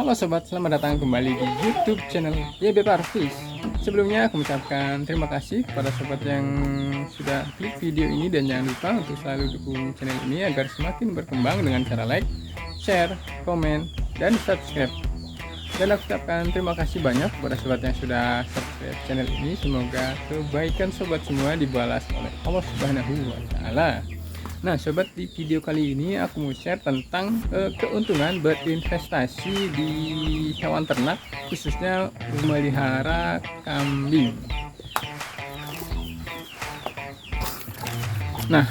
Halo sobat, selamat datang kembali di YouTube channel YB Parvis. Sebelumnya aku mengucapkan terima kasih kepada sobat yang sudah klik video ini, dan jangan lupa untuk selalu dukung channel ini agar semakin berkembang dengan cara like, share, komen, dan subscribe. Dan aku ucapkan terima kasih banyak kepada sobat yang sudah subscribe channel ini. Semoga kebaikan sobat semua dibalas oleh Allah Subhanahu wa Ta'ala. Nah sobat, di video kali ini aku mau share tentang keuntungan berinvestasi di hewan ternak, khususnya memelihara kambing. Nah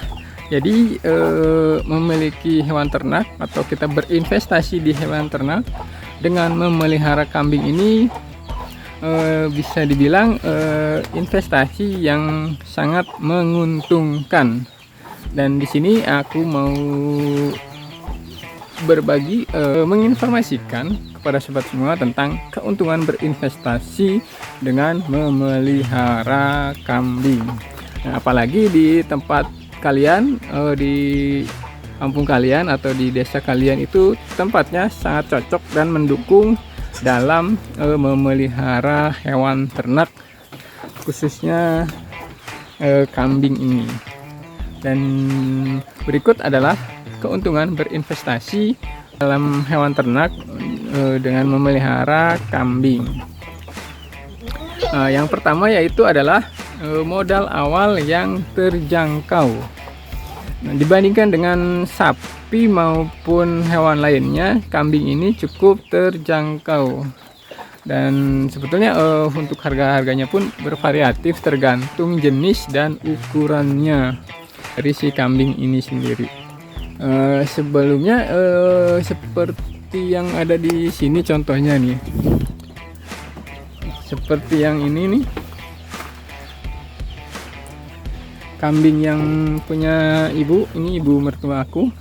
jadi memiliki hewan ternak atau kita berinvestasi di hewan ternak dengan memelihara kambing ini bisa dibilang investasi yang sangat menguntungkan. Dan di sini aku mau berbagi, menginformasikan kepada sobat semua tentang keuntungan berinvestasi dengan memelihara kambing. Nah, apalagi di tempat kalian, di kampung kalian atau di desa kalian itu tempatnya sangat cocok dan mendukung dalam memelihara hewan ternak, khususnya kambing ini. Dan berikut adalah keuntungan berinvestasi dalam hewan ternak dengan memelihara kambing. Yang pertama yaitu adalah modal awal yang terjangkau. Nah, dibandingkan dengan sapi maupun hewan lainnya, kambing ini cukup terjangkau. Dan sebetulnya untuk harga-harganya pun bervariatif tergantung jenis dan ukurannya dari si kambing ini sendiri. Sebelumnya seperti yang ada di sini contohnya nih, seperti yang ini nih, kambing yang punya ibu, ini ibu mertua aku,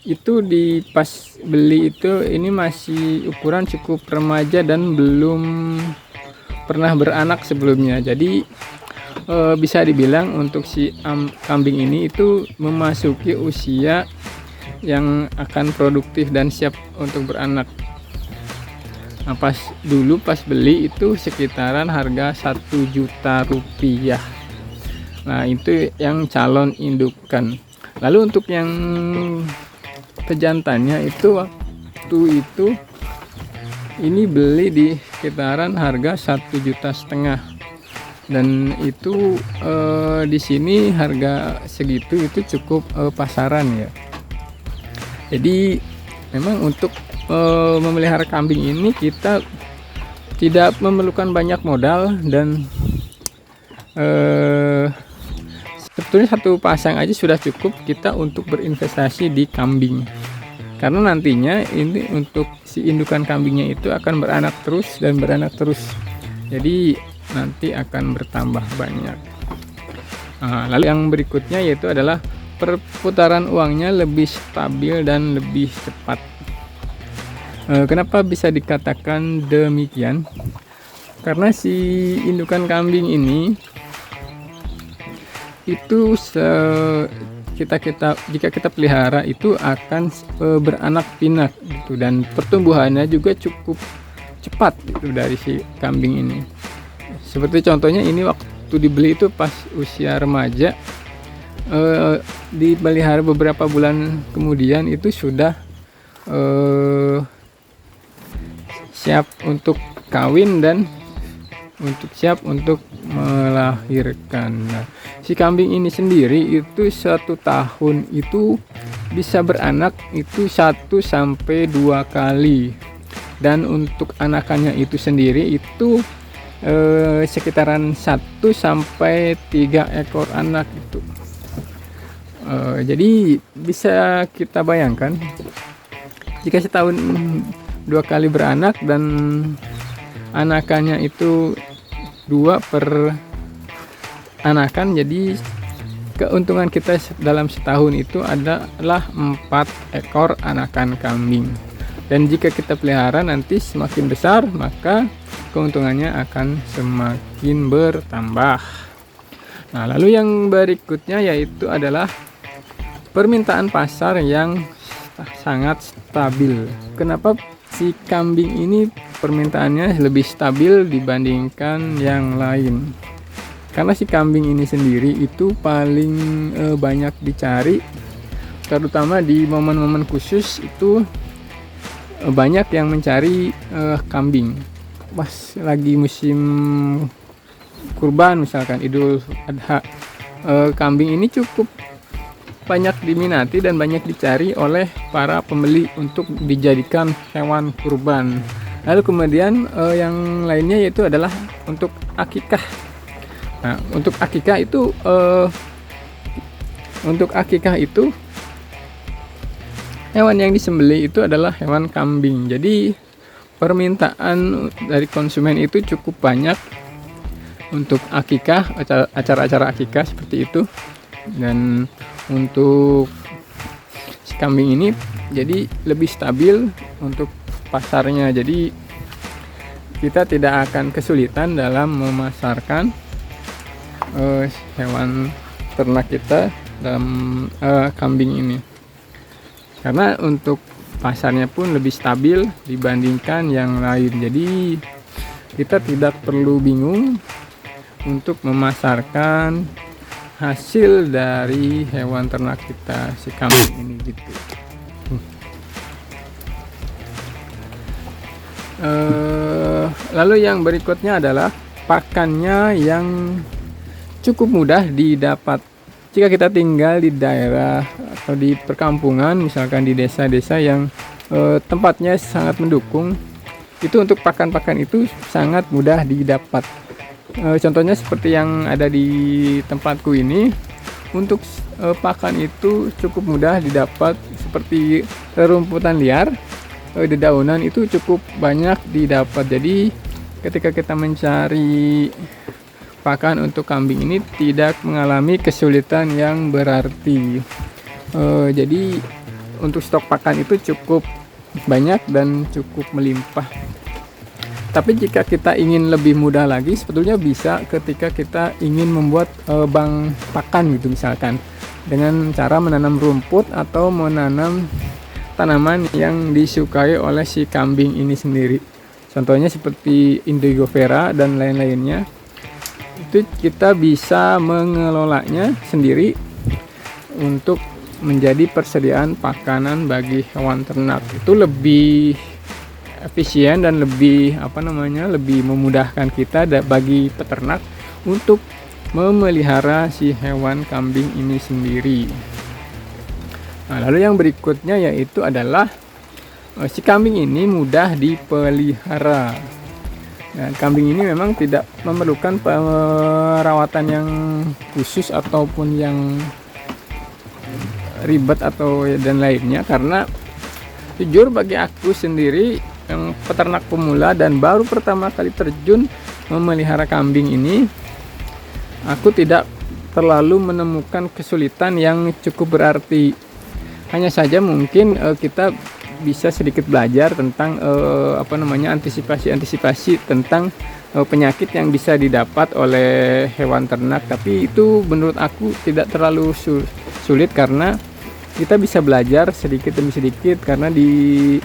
itu di pas beli itu ini masih ukuran cukup remaja dan belum pernah beranak sebelumnya. Jadi bisa dibilang untuk si kambing ini itu memasuki usia yang akan produktif dan siap untuk beranak. Nah, pas beli itu sekitaran harga 1 juta rupiah. Nah itu yang calon indukan. Lalu untuk yang pejantannya itu waktu itu ini beli di sekitaran harga 1,5 juta. Dan itu di sini harga segitu itu cukup pasaran ya. Jadi memang untuk memelihara kambing ini kita tidak memerlukan banyak modal, dan sebetulnya satu pasang aja sudah cukup kita untuk berinvestasi di kambing. Karena nantinya ini untuk si indukan kambingnya itu akan beranak terus dan beranak terus. Jadi nanti akan bertambah banyak. Nah, lalu yang berikutnya yaitu adalah perputaran uangnya lebih stabil dan lebih cepat. Kenapa bisa dikatakan demikian? Karena si indukan kambing ini itu jika kita pelihara itu akan beranak pinak gitu, dan pertumbuhannya juga cukup cepat gitu dari si kambing ini. Seperti contohnya ini waktu dibeli itu pas usia remaja, dipelihara beberapa bulan kemudian itu sudah siap untuk kawin dan siap untuk melahirkan. Nah, si kambing ini sendiri itu 1 tahun itu bisa beranak itu 1 sampai 2 kali, dan untuk anakannya itu sendiri itu sekitaran 1 sampai 3 ekor anak itu. Jadi bisa kita bayangkan jika setahun 2 kali beranak dan anakannya itu 2 per anakan, jadi keuntungan kita dalam setahun itu adalah 4 ekor anakan kambing. Dan jika kita pelihara nanti semakin besar, maka keuntungannya akan semakin bertambah. Nah, lalu yang berikutnya yaitu adalah permintaan pasar yang sangat stabil. Kenapa si kambing ini permintaannya lebih stabil dibandingkan yang lain. Karena si kambing ini sendiri itu paling banyak dicari, terutama di momen-momen khusus itu banyak yang mencari kambing. Pas lagi musim kurban misalkan Idul Adha, kambing ini cukup banyak diminati dan banyak dicari oleh para pembeli untuk dijadikan hewan kurban. Lalu kemudian yang lainnya yaitu adalah untuk akikah. Nah, untuk akikah itu hewan yang disembelih itu adalah hewan kambing. Jadi permintaan dari konsumen itu cukup banyak untuk akikah, acara-acara akikah seperti itu. Dan untuk si kambing ini jadi lebih stabil untuk pasarnya. Jadi kita tidak akan kesulitan dalam memasarkan hewan ternak kita dalam kambing ini, karena untuk pasarnya pun lebih stabil dibandingkan yang lain. Jadi kita tidak perlu bingung untuk memasarkan hasil dari hewan ternak kita, si kambing ini gitu. Lalu yang berikutnya adalah pakannya yang cukup mudah didapat. Jika kita tinggal di daerah atau di perkampungan, misalkan di desa-desa yang tempatnya sangat mendukung, itu untuk pakan-pakan itu sangat mudah didapat. Contohnya seperti yang ada di tempatku ini, untuk pakan itu cukup mudah didapat, seperti rumputan liar, dedaunan itu cukup banyak didapat. Jadi ketika kita mencari pakan untuk kambing ini tidak mengalami kesulitan yang berarti. Jadi untuk stok pakan itu cukup banyak dan cukup melimpah. Tapi jika kita ingin lebih mudah lagi, sebetulnya bisa ketika kita ingin membuat bank pakan gitu, misalkan dengan cara menanam rumput atau menanam tanaman yang disukai oleh si kambing ini sendiri. Contohnya seperti indigo vera dan lain-lainnya. Itu kita bisa mengelolanya sendiri untuk menjadi persediaan pakanan bagi hewan ternak. Itu lebih efisien dan lebih lebih memudahkan kita bagi peternak untuk memelihara si hewan kambing ini sendiri. Nah, lalu yang berikutnya yaitu adalah si kambing ini mudah dipelihara. Nah, kambing ini memang tidak memerlukan perawatan yang khusus ataupun yang ribet atau dan lainnya, karena jujur bagi aku sendiri yang peternak pemula dan baru pertama kali terjun memelihara kambing ini, aku tidak terlalu menemukan kesulitan yang cukup berarti. Hanya saja mungkin kita bisa sedikit belajar tentang antisipasi tentang penyakit yang bisa didapat oleh hewan ternak. Tapi itu menurut aku tidak terlalu sulit, karena kita bisa belajar sedikit demi sedikit, karena di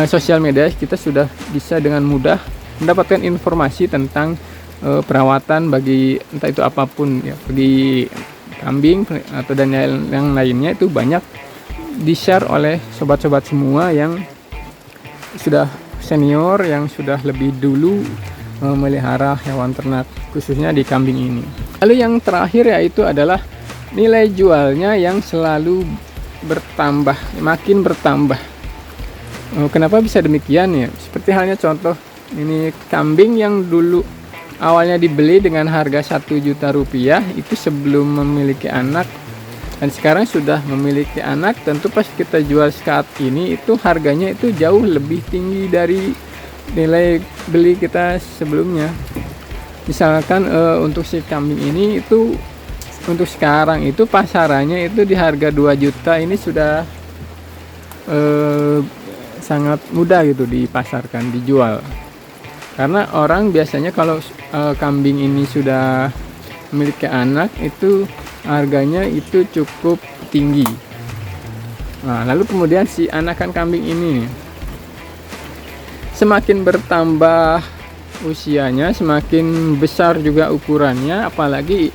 sosial media kita sudah bisa dengan mudah mendapatkan informasi tentang perawatan bagi entah itu apapun ya, bagi kambing atau dan yang lainnya. Itu banyak di-share oleh sobat-sobat semua yang sudah senior, yang sudah lebih dulu memelihara hewan ternak, khususnya di kambing ini. Lalu yang terakhir yaitu adalah nilai jualnya yang selalu bertambah, makin bertambah. Kenapa bisa demikian ya? Seperti halnya contoh ini kambing yang dulu awalnya dibeli dengan harga 1 juta rupiah itu sebelum memiliki anak, dan sekarang sudah memiliki anak. Tentu pas kita jual saat ini itu harganya itu jauh lebih tinggi dari nilai beli kita sebelumnya. Misalkan untuk si kambing ini itu untuk sekarang itu pasarannya itu di harga 2 juta, ini sudah sangat mudah gitu dipasarkan, dijual. Karena orang biasanya kalau kambing ini sudah memiliki anak itu harganya itu cukup tinggi. Nah, lalu kemudian si anakan kambing ini semakin bertambah usianya, semakin besar juga ukurannya, apalagi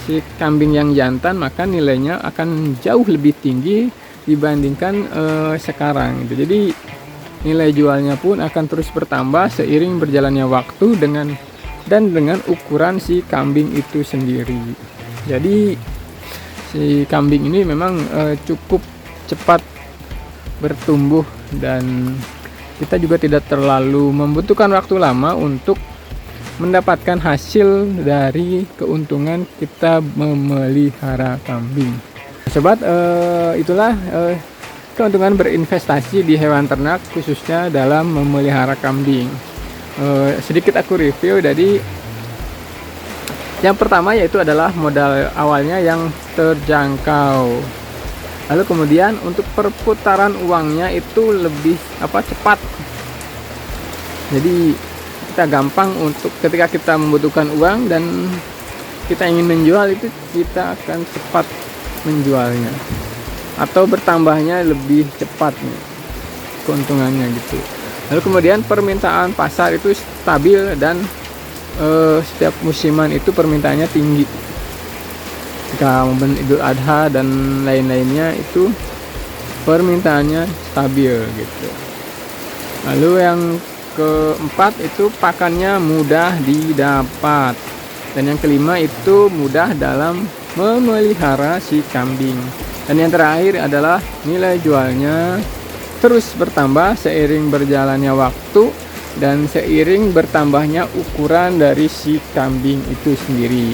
si kambing yang jantan, maka nilainya akan jauh lebih tinggi dibandingkan sekarang gitu. Jadi nilai jualnya pun akan terus bertambah seiring berjalannya waktu dengan ukuran si kambing itu sendiri. Jadi si kambing ini memang cukup cepat bertumbuh, dan kita juga tidak terlalu membutuhkan waktu lama untuk mendapatkan hasil dari keuntungan kita memelihara kambing. Sobat, itulah keuntungan berinvestasi di hewan ternak, khususnya dalam memelihara kambing. Sedikit aku review. Jadi yang pertama yaitu adalah modal awalnya yang terjangkau. Lalu kemudian untuk perputaran uangnya itu lebih cepat. Jadi kita gampang untuk ketika kita membutuhkan uang dan kita ingin menjual, itu kita akan cepat menjualnya atau bertambahnya lebih cepat nih keuntungannya gitu. Lalu kemudian permintaan pasar itu stabil dan setiap musiman itu permintaannya tinggi. Jika momen Idul Adha dan lain-lainnya itu permintaannya stabil gitu. Lalu yang keempat itu pakannya mudah didapat, dan yang kelima itu mudah dalam memelihara si kambing. Dan yang terakhir adalah nilai jualnya terus bertambah seiring berjalannya waktu dan seiring bertambahnya ukuran dari si kambing itu sendiri.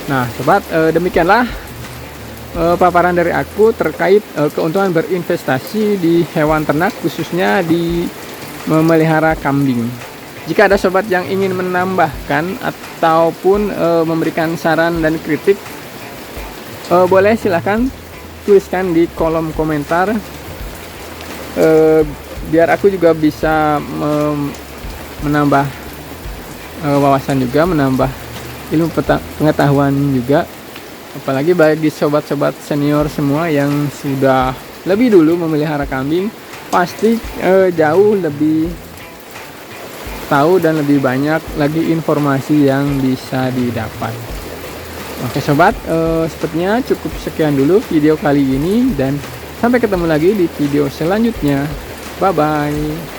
Nah sobat, demikianlah paparan dari aku terkait keuntungan berinvestasi di hewan ternak, khususnya di memelihara kambing. Jika ada sobat yang ingin menambahkan ataupun memberikan saran dan kritik, boleh silahkan tuliskan di kolom komentar, biar aku juga bisa menambah wawasan juga, menambah ilmu pengetahuan juga, apalagi bagi sobat-sobat senior semua yang sudah lebih dulu memelihara kambing, pasti jauh lebih tahu dan lebih banyak lagi informasi yang bisa didapat. Oke sobat, sepertinya cukup sekian dulu video kali ini, dan sampai ketemu lagi di video selanjutnya. Bye bye.